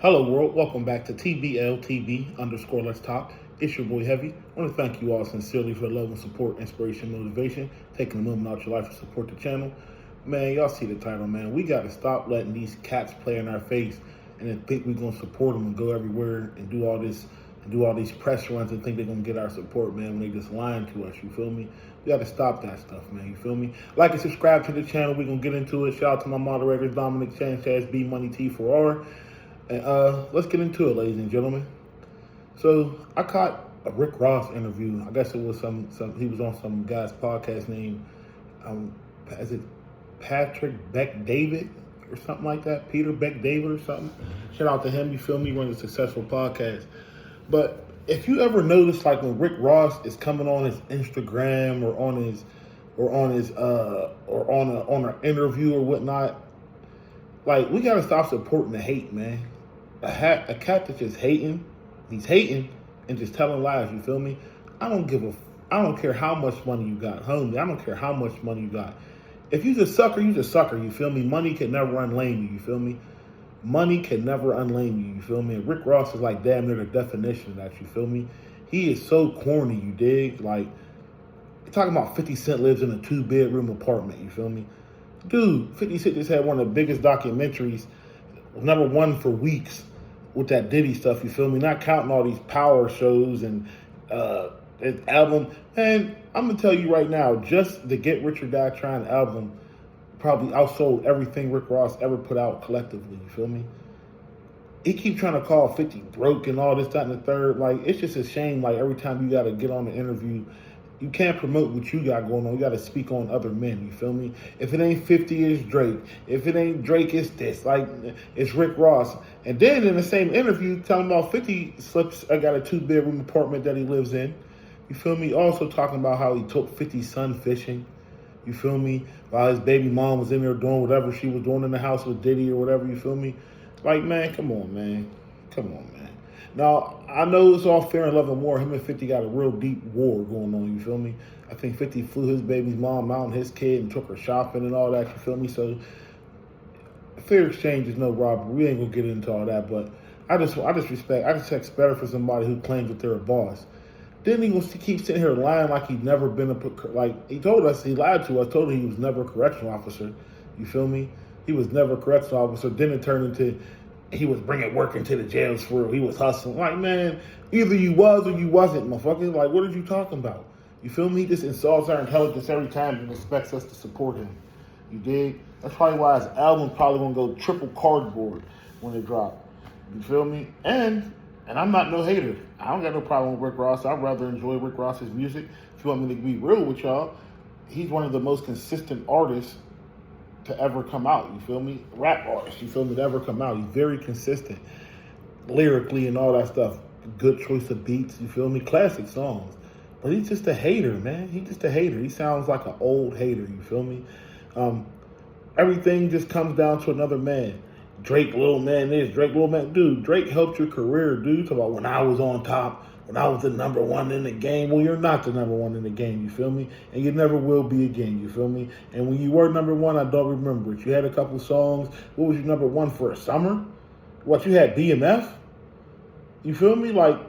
Hello world, welcome back to TBLTB _ Let's Talk. It's your boy Heavy. I want to thank you all sincerely for the love and support, inspiration, motivation, taking a moment out your life to support the channel. Man, y'all see the title, man. We got to stop letting these cats play in our face and then think we're going to support them and go everywhere and do all these press runs and think they're going to get our support, man, when they just lying to us, you feel me? We got to stop that stuff, man, you feel me? Like and subscribe to the channel. We're going to get into it. Shout out to my moderators, Dominic, Sanchez, B Money T4R. And let's get into it, ladies and gentlemen. So I caught a Rick Ross interview. I guess it was he was on some guy's podcast named, is it Patrick Beck David or something like that? Peter Beck David or something. Shout out to him, you feel me? Runs a successful podcast. But if you ever notice, like when Rick Ross is coming on his Instagram or on an interview or whatnot, like, we gotta stop supporting the hate, man. A cat that's just hating, he's hating and just telling lies, you feel me? I don't care how much money you got, homie. I don't care how much money you got. If you's a sucker, you's a sucker, you feel me? Money can never unlame you feel me? Money can never unlame you feel me? And Rick Ross is like damn near the definition of that, you feel me? He is so corny, you dig? Like, you're talking about 50 Cent lives in a 2-bedroom apartment, you feel me? Dude, 50 Cent just had one of the biggest documentaries, #1 for weeks, with that Diddy stuff, you feel me? Not counting all these power shows and his album. And I'm going to tell you right now, just the Get Rich or Die Trying album probably outsold everything Rick Ross ever put out collectively, you feel me? He keep trying to call 50 broke and all this, that, and the third. Like, it's just a shame, like, every time you got to get on the interview, you can't promote what you got going on. You got to speak on other men, you feel me? If it ain't 50, it's Drake. If it ain't Drake, it's this. Like, it's Rick Ross. And then in the same interview, telling about 50 slips, I got a 2-bedroom apartment that he lives in. You feel me? Also talking about how he took 50 son fishing. You feel me? While his baby mom was in there doing whatever she was doing in the house with Diddy or whatever, you feel me? Like, man, come on, man. Come on, man. Now, I know it's all fair and love and war. Him and 50 got a real deep war going on, you feel me? I think 50 flew his baby's mom out and his kid and took her shopping and all that, you feel me? So, fair exchange is no robbery. We ain't gonna get into all that, but I just expect better for somebody who claims that they're a boss. Then he was to keep sitting here lying like he'd never been he told us, he lied to us, told us he was never a correctional officer, you feel me? He was never a correctional officer. Then it turned into he was bringing work into the jails for real. He was hustling. Like, man, either you was or you wasn't, motherfucker. Like, what are you talking about? You feel me? He just insults our intelligence every time and expects us to support him. You dig? That's probably why his album's probably going to go triple cardboard when it drop. You feel me? And I'm not no hater. I don't got no problem with Rick Ross. I'd rather enjoy Rick Ross's music. If you want me to be real with y'all, he's one of the most consistent artists to ever come out, you feel me? Rap artist, you feel me, to ever come out. He's very consistent lyrically and all that stuff. Good choice of beats, you feel me? Classic songs. But he's just a hater, man. He's just a hater. He sounds like an old hater, you feel me? Everything just comes down to another man. Drake, little man this, Drake, little man. Dude, Drake helped your career, dude. Talk about when I was on top, when I was the #1 in the game. Well, you're not the #1 in the game, you feel me? And you never will be again, you feel me? And when you were #1, I don't remember it. You had a couple songs. What was your #1 for a summer? What, you had BMF? You feel me? Like,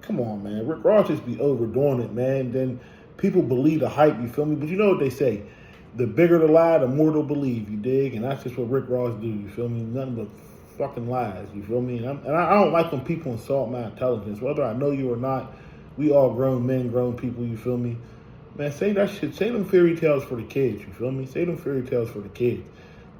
come on, man. Rick Ross just be overdoing it, man. Then people believe the hype, you feel me? But you know what they say. The bigger the lie, the more they'll believe, you dig? And that's just what Rick Ross do, you feel me? Nothing but fucking lies, you feel me? And I don't like when people insult my intelligence. Whether I know you or not, we all grown men, grown people, you feel me? Man, say that shit. Say them fairy tales for the kids, you feel me? Say them fairy tales for the kids.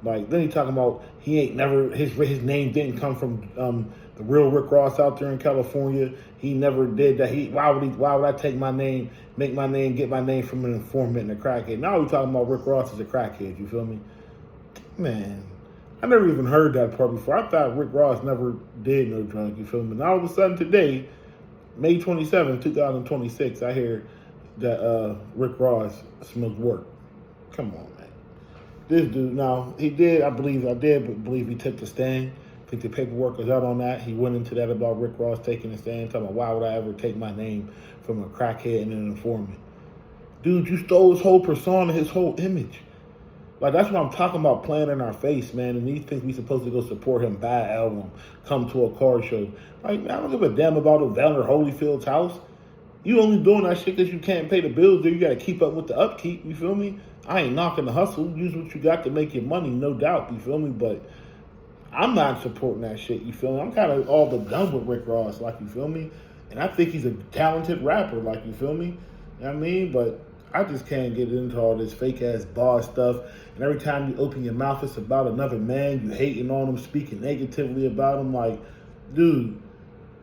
Like, then he talking about he ain't never, his name didn't come from the real Rick Ross out there in California. He never did that. Why would I take my name, make my name, get my name from an informant and a crackhead? Now we talking about Rick Ross as a crackhead, you feel me? Man, I never even heard that part before. I thought Rick Ross never did no drugs, you feel me? Now all of a sudden today, May 27, 2026, I hear that Rick Ross smoked work. Come on, man. This dude, now, he did, I believe he took the stand. I think the paperwork was out on that. He went into that about Rick Ross taking the stand, talking about why would I ever take my name from a crackhead and an informant? Dude, you stole his whole persona, his whole image. Like, that's what I'm talking about, playing in our face, man. And he think we supposed to go support him, buy an album, come to a car show. Like, man, I don't give a damn about Evander Holyfield's house. You only doing that shit because you can't pay the bills, dude. You got to keep up with the upkeep, you feel me? I ain't knocking the hustle. Use what you got to make your money, no doubt, you feel me? But I'm not supporting that shit, you feel me? I'm kind of all but done with Rick Ross, like, you feel me? And I think he's a talented rapper, like, you feel me? You know what I mean? But I just can't get into all this fake-ass bar stuff. And every time you open your mouth, it's about another man. You hating on him, speaking negatively about him. Like, dude,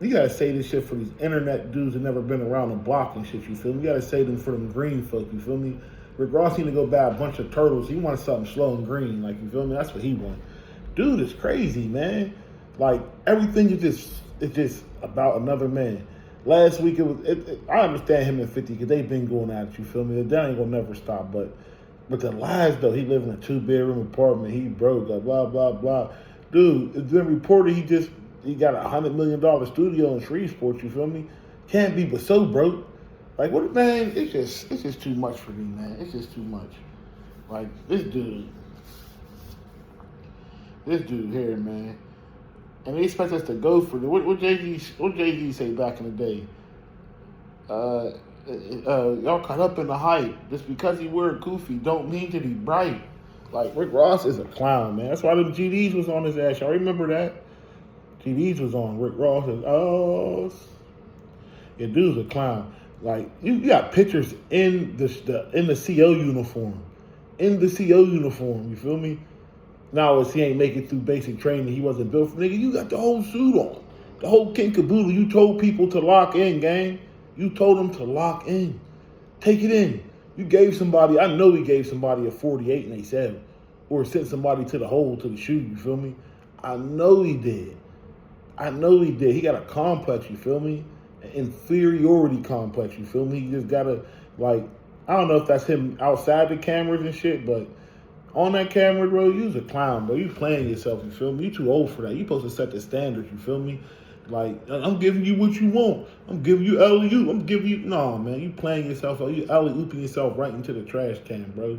you gotta say this shit for these internet dudes that never been around the block and shit, you feel me? You gotta say them for them green folk, you feel me? Rick Ross need to go buy a bunch of turtles. He wants something slow and green, like, you feel me? That's what he wants. Dude, it's crazy, man. Like, everything is just about another man. Last week, I understand him and 50 because they've been going at it, you feel me? That ain't gonna never stop, but the lies, though, he live in a 2-bedroom apartment, he broke, blah, blah, blah. Dude, it's been reported he got a $100 million studio in Shreveport, you feel me? Can't be but so broke. Like, what, man, it's just too much for me, man. It's just too much. Like, this dude here, man. And they expect us to go for the what Jay-Z say back in the day? Y'all caught up in the hype. Just because he wear goofy don't mean that he bright. Like, Rick Ross is a clown, man. That's why them GDs was on his ass. Y'all remember that? GDs was on Rick Ross. Yeah, dude's a clown. Like, you got pictures in the CO uniform. In the CO uniform, you feel me? Now, as he ain't make it through basic training, he wasn't built for, nigga, you got the whole suit on. The whole king caboodle. You told people to lock in, gang. You told them to lock in. Take it in. You gave somebody, I know he gave somebody a 48 and they said, or sent somebody to the hole to the shoe, you feel me? I know he did. He got a complex, you feel me? An inferiority complex, you feel me? He just gotta, like, I don't know if that's him outside the cameras and shit, but on that camera, bro, you's a clown, bro. You playing yourself, you feel me? You too old for that. You supposed to set the standards, you feel me? Like, I'm giving you what you want. I'm giving you alley-oop. I'm giving you... No, man, you playing yourself. You alley-ooping yourself right into the trash can, bro.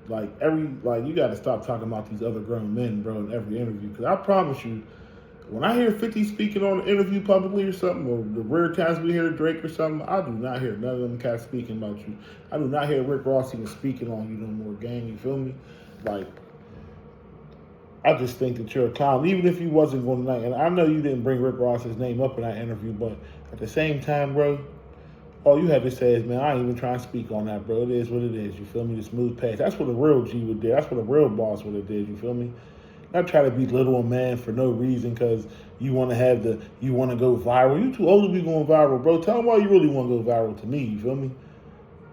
Like, you got to stop talking about these other grown men, bro, in every interview. Because I promise you, when I hear 50 speaking on an interview publicly or something, or the rare times we hear Drake or something, I do not hear none of them cats speaking about you. I do not hear Rick Ross even speaking on you no more, gang. You feel me? Like, I just think that you're a clown, even if you wasn't going to. And I know you didn't bring Rick Ross's name up in that interview, but at the same time, bro, all you have to say is, man, I ain't even trying to speak on that, bro. It is what it is. You feel me? The smooth pass. That's what a real G would do. That's what a real boss would have did. You feel me? Not try to belittle a man for no reason because you want to go viral. You too old to be going viral, bro. Tell them why you really want to go viral to me. You feel me?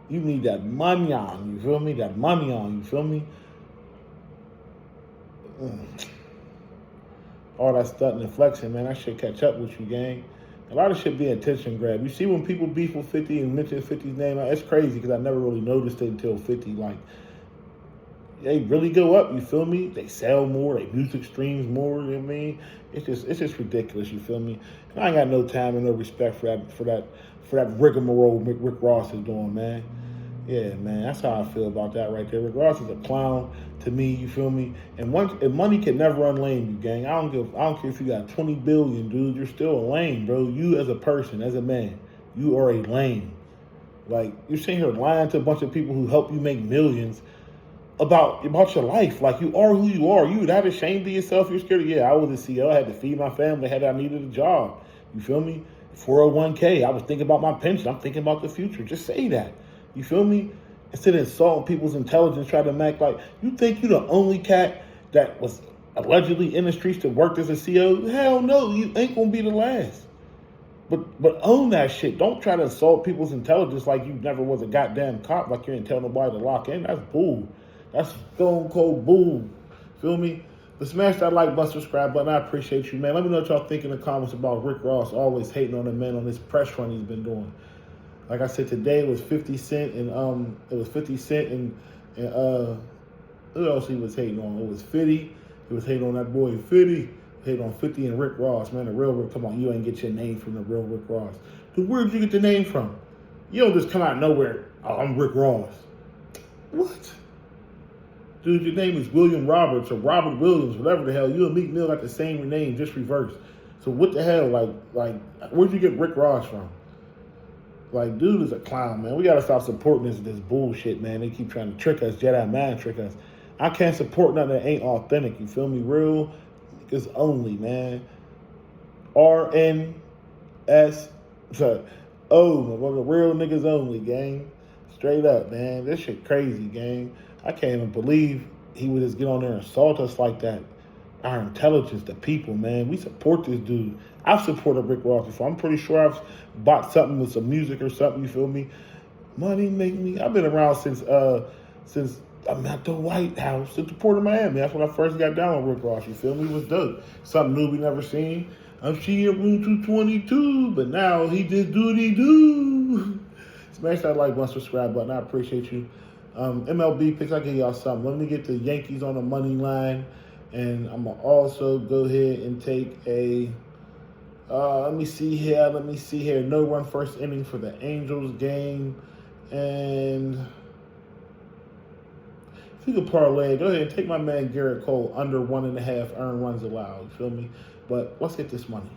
You need that money on. You feel me? That money on. You feel me? All that stunt and flexing, man, that shit catch up with you, gang. A lot of shit be attention grab. You see when people beef with 50 and mention 50's name, it's crazy because I never really noticed it until 50. Like, they really go up, you feel me? They sell more, they music streams more, you know what I mean? It's just ridiculous, you feel me? And I ain't got no time and no respect for that rigmarole Rick Ross is doing, man. Yeah, man, that's how I feel about that right there. Rick Ross is a clown to me, you feel me? And money can never unlame you, gang. I don't care if you got 20 billion, dude. You're still a lame, bro. You as a person, as a man, you are a lame. Like, you're sitting here lying to a bunch of people who help you make millions about your life. Like, you are who you are. You that ashamed of yourself. You're scared of, yeah, I was a CEO. I had to feed my family. I needed a job. You feel me? 401k. I was thinking about my pension. I'm thinking about the future. Just say that. You feel me? Instead of insulting people's intelligence, try to make like, you think you the only cat that was allegedly in the streets that worked as a CEO? Hell no, you ain't gonna be the last. But own that shit. Don't try to insult people's intelligence like you never was a goddamn cop, like you ain't tell nobody to lock in. That's bull. That's stone cold bull. Feel me? But smash that like button, subscribe button. I appreciate you, man. Let me know what y'all think in the comments about Rick Ross always hating on the man on this press run he's been doing. Like I said, today it was 50 Cent and who else he was hating on? It was 50. He was hating on that boy 50. Hating on 50 and Rick Ross, man. The real Rick, come on, you ain't get your name from the real Rick Ross. Dude, where'd you get the name from? You don't just come out of nowhere, oh, I'm Rick Ross. What? Dude, your name is William Roberts or Robert Williams, whatever the hell. You and Meek Mill got the same name, just reversed. So what the hell? Where'd you get Rick Ross from? Like, dude is a clown, man. We gotta stop supporting this bullshit, man. They keep trying to trick us, Jedi mind trick us. I can't support nothing that ain't authentic. You feel me? Real niggas only, man. RNS. Oh, motherfucker, real niggas only, gang. Straight up, man. This shit crazy, gang. I can't even believe he would just get on there and assault us like that. Our intelligence, the people, man. We support this dude. I've supported Rick Ross before. I'm pretty sure I've bought something with some music or something, you feel me? Money make me. I've been around since I'm at the White House, since the Port of Miami. That's when I first got down with Rick Ross, you feel me? It was dope. Something new we never seen. I'm seeing room 222, but now he just do. Smash that like button, subscribe button. I appreciate you. MLB picks, I give y'all something. Let me get the Yankees on the money line. And I'm going to also go ahead and take a, let me see here. No run first inning for the Angels game. And if you could parlay, go ahead and take my man Garrett Cole under 1.5 earned runs allowed. You feel me? But let's get this money.